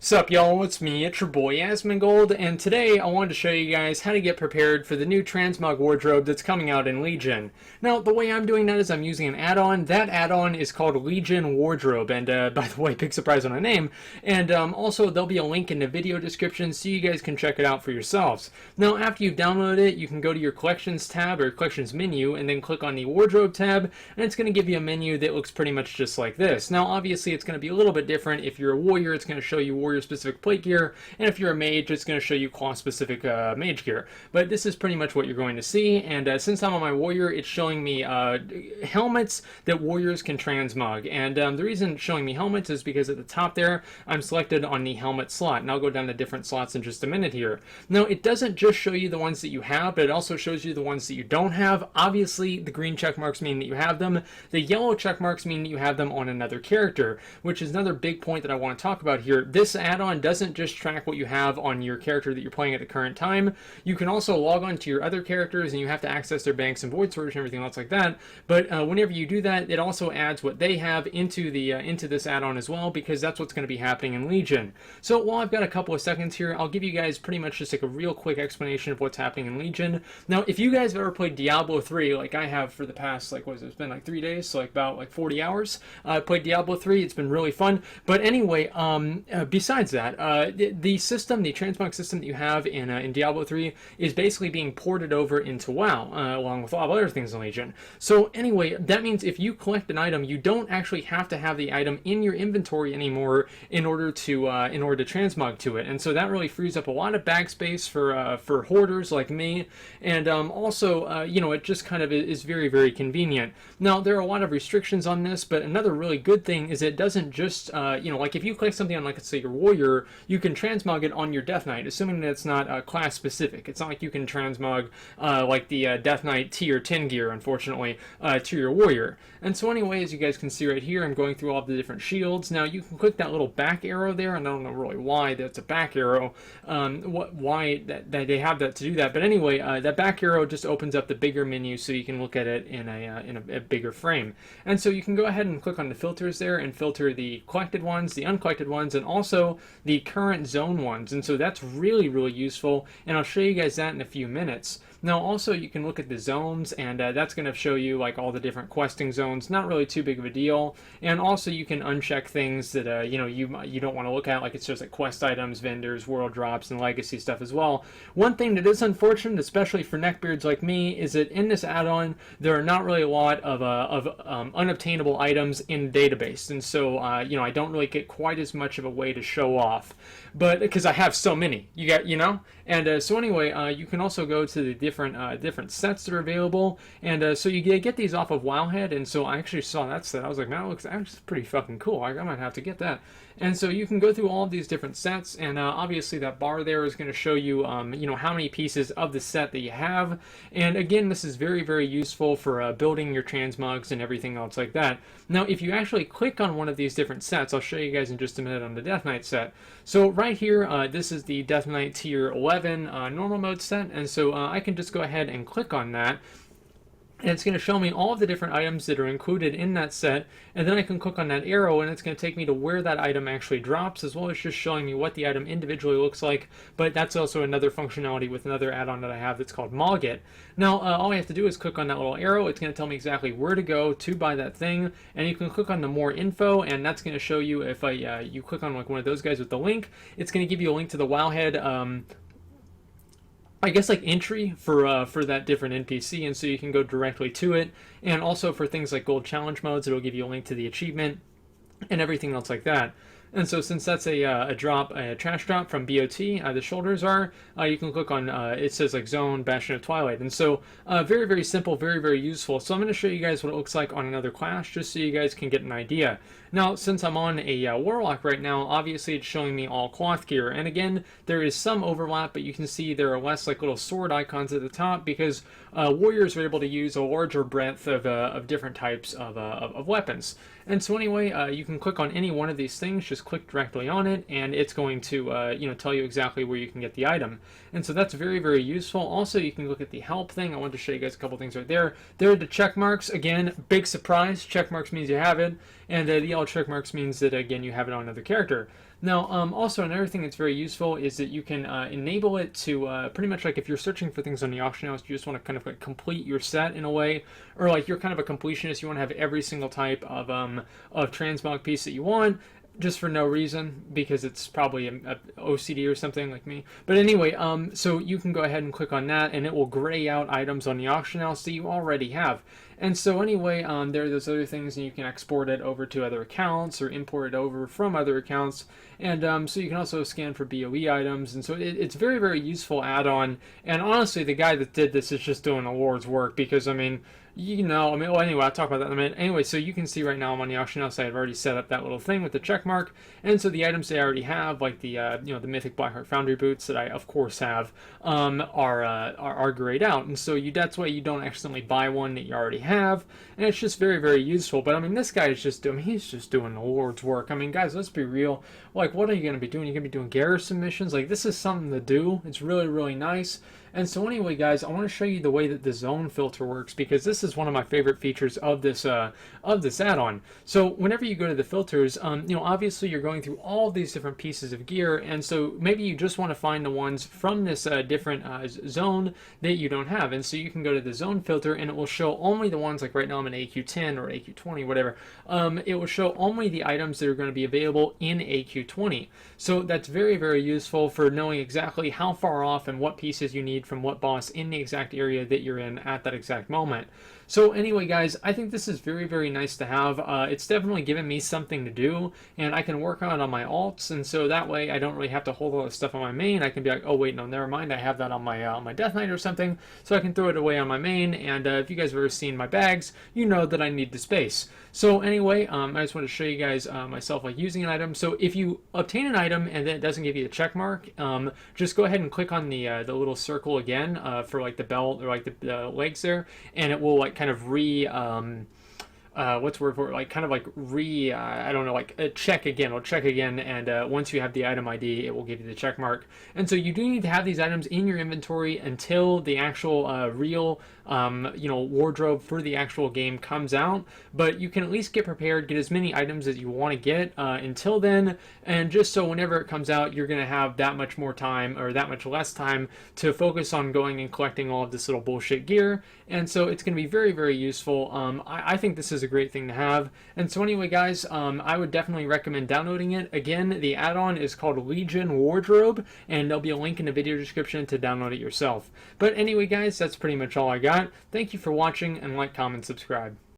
Sup y'all, it's me, it's your boy Asmongold, and today I wanted to show you guys how to get prepared for the new Transmog wardrobe that's coming out in Legion. Now, the way I'm doing that is I'm using an add-on. That add-on is called Legion Wardrobe, and by the way, big surprise on a name, and also there'll be a link in the video description so you guys can check it out for yourselves. Now, after you've downloaded it, you can go to your Collections tab or Collections menu, and then click on the Wardrobe tab, and it's going to give you a menu that looks pretty much just like this. Now, obviously, it's going to be a little bit different. If you're a warrior, it's going to show you warrior specific plate gear, and if you're a mage, it's going to show you class specific mage gear. But this is pretty much what you're going to see, and since I'm on my warrior, it's showing me helmets that warriors can transmog. And the reason it's showing me helmets is because at the top there, I'm selected on the helmet slot, and I'll go down to different slots in just a minute here. Now, it doesn't just show you the ones that you have, but it also shows you the ones that you don't have. Obviously, the green check marks mean that you have them. The yellow check marks mean that you have them on another character, which is another big point that I want to talk about here. This add-on doesn't just track what you have on your character that you're playing at the current time. You can also log on to your other characters, and you have to access their banks and void storage and everything else like that. But whenever you do that, it also adds what they have into the into this add-on as well, because that's what's going to be happening in Legion. So while I've got a couple of seconds here, I'll give you guys pretty much just like a real quick explanation of what's happening in Legion. Now, if you guys have ever played Diablo 3, like I have for the past, like, what is it? It's been like 3 days, so like about like 40 hours. I played Diablo 3. It's been really fun. But anyway, besides that, the system, the transmog system that you have in Diablo 3 is basically being ported over into WoW, along with a lot of other things in Legion. So anyway, that means if you collect an item, you don't actually have to have the item in your inventory anymore in order to transmog to it. And so that really frees up a lot of bag space for hoarders like me. And also, you know, it just kind of is very, very convenient. Now, there are a lot of restrictions on this, but another really good thing is it doesn't just, you know, like if you click something on, like, let's say your warrior, you can transmog it on your Death Knight, assuming that it's not class specific. It's not like you can transmog like the Death Knight tier 10 gear, unfortunately, to your warrior. And so anyway, as you guys can see right here, I'm going through all the different shields. Now, you can click that little back arrow there, and I don't know really why that's a back arrow, why that they have that to do that. But anyway, that back arrow just opens up the bigger menu so you can look at it in a bigger frame. And so you can go ahead and click on the filters there and filter the collected ones, the uncollected ones, and also the current zone ones. And so that's really, really useful, and I'll show you guys that in a few minutes. Now, also, you can look at the zones, and that's going to show you like all the different questing zones. Not really too big of a deal. And also, you can uncheck things that you know you don't want to look at, like it's just like quest items, vendors, world drops, and legacy stuff as well. One thing that is unfortunate, especially for neckbeards like me, is that in this add-on there are not really a lot of unobtainable items in the database, and so you know, I don't really get quite as much of a way to show off, but because I have so many, you know. And so anyway, you can also go to the different sets that are available, and so you get these off of Wowhead. And so I actually saw that set. I was like, man, that looks actually pretty fucking cool. I might have to get that. And so you can go through all of these different sets, and obviously that bar there is going to show you, you know, how many pieces of the set that you have. And again, this is very, very useful for building your transmogs and everything else like that. Now, if you actually click on one of these different sets, I'll show you guys in just a minute on the Death Knight set. So right here, this is the Death Knight tier 11 normal mode set, and so I can just go ahead and click on that. And it's going to show me all of the different items that are included in that set, and then I can click on that arrow, and it's going to take me to where that item actually drops, as well as just showing me what the item individually looks like. But that's also another functionality with another add-on that I have that's called Mog It. Now, all I have to do is click on that little arrow. It's going to tell me exactly where to go to buy that thing, and you can click on the more info, and that's going to show you, if you click on like one of those guys with the link, it's going to give you a link to the Wowhead I guess like entry for that different NPC, and so you can go directly to it. And also for things like gold challenge modes, it'll give you a link to the achievement and everything else like that. And so since that's a trash drop from BOT, the shoulders are, you can click on, it says like Zone, Bastion of Twilight. And so very, very simple, very, very useful. So I'm going to show you guys what it looks like on another class, just so you guys can get an idea. Now, since I'm on a Warlock right now, obviously it's showing me all cloth gear. And again, there is some overlap, but you can see there are less like little sword icons at the top, because warriors are able to use a larger breadth of different types of weapons. And so anyway, you can click on any one of these things, just click directly on it, and it's going to you know, tell you exactly where you can get the item. And so that's very, very useful. Also, you can look at the help thing. I wanted to show you guys a couple things right there. There are the check marks. Again, big surprise. Check marks means you have it, and the yellow check marks means that, again, you have it on another character. Now, also another thing that's very useful is that you can enable it to pretty much like if you're searching for things on the auction house, you just want to kind of like complete your set in a way, or like you're kind of a completionist, you want to have every single type of transmog piece that you want, just for no reason, because it's probably a OCD or something like me. But anyway, so you can go ahead and click on that, and it will gray out items on the auction house that you already have. And so anyway, there are those other things, and you can export it over to other accounts or import it over from other accounts. And so you can also scan for BOE items, and so it's very, very useful add-on. And honestly, the guy that did this is just doing the Lord's work, because I mean, well, anyway, I'll talk about that in a minute. Anyway, so you can see right now I'm on the auction house. I've already set up that little thing with the check mark, and so the items they already have, like the the Mythic Blackheart Foundry boots that I of course have, are grayed out, and so that's why you don't accidentally buy one that you already have, and it's just very, very useful. But I mean, this guy is he's just doing the Lord's work. I mean, guys, let's be real. Like, what are you going to be doing? You're going to be doing garrison missions. Like, this is something to do. It's really, really nice. And so anyway, guys, I want to show you the way that the zone filter works, because this is one of my favorite features of this add-on. So whenever you go to the filters, obviously you're going through all these different pieces of gear, and so maybe you just want to find the ones from this different zone that you don't have. And so you can go to the zone filter, and it will show only the ones, like right now I'm in AQ10 or AQ20, whatever. It will show only the items that are going to be available in AQ20. So that's very, very useful for knowing exactly how far off and what pieces you need from what boss in the exact area that you're in at that exact moment. So anyway, guys, I think this is very, very nice to have. It's definitely given me something to do, and I can work on it on my alts, and so that way I don't really have to hold all this stuff on my main. I can be like, oh wait, no, never mind, I have that on my Death Knight or something, so I can throw it away on my main. And if you guys have ever seen my bags, you know that I need the space. So anyway, I just want to show you guys myself like using an item. So if you obtain an item and then it doesn't give you a check mark, just go ahead and click on the little circle again for like the belt or like the legs there, and it will like kind of what's the word for it? Like kind of like I don't know, like check again. It'll check again, and once you have the item ID, it will give you the check mark. And so you do need to have these items in your inventory until the actual real wardrobe for the actual game comes out. But you can at least get prepared, get as many items as you want to get until then, and just so whenever it comes out, you're going to have that much more time, or that much less time, to focus on going and collecting all of this little bullshit gear. And so it's going to be very, very useful. I think this is a great thing to have. And so anyway, guys, I would definitely recommend downloading it. Again, the add-on is called Legion Wardrobe, and there'll be a link in the video description to download it yourself. But anyway, guys, that's pretty much all I got. Thank you for watching, and like, comment, subscribe.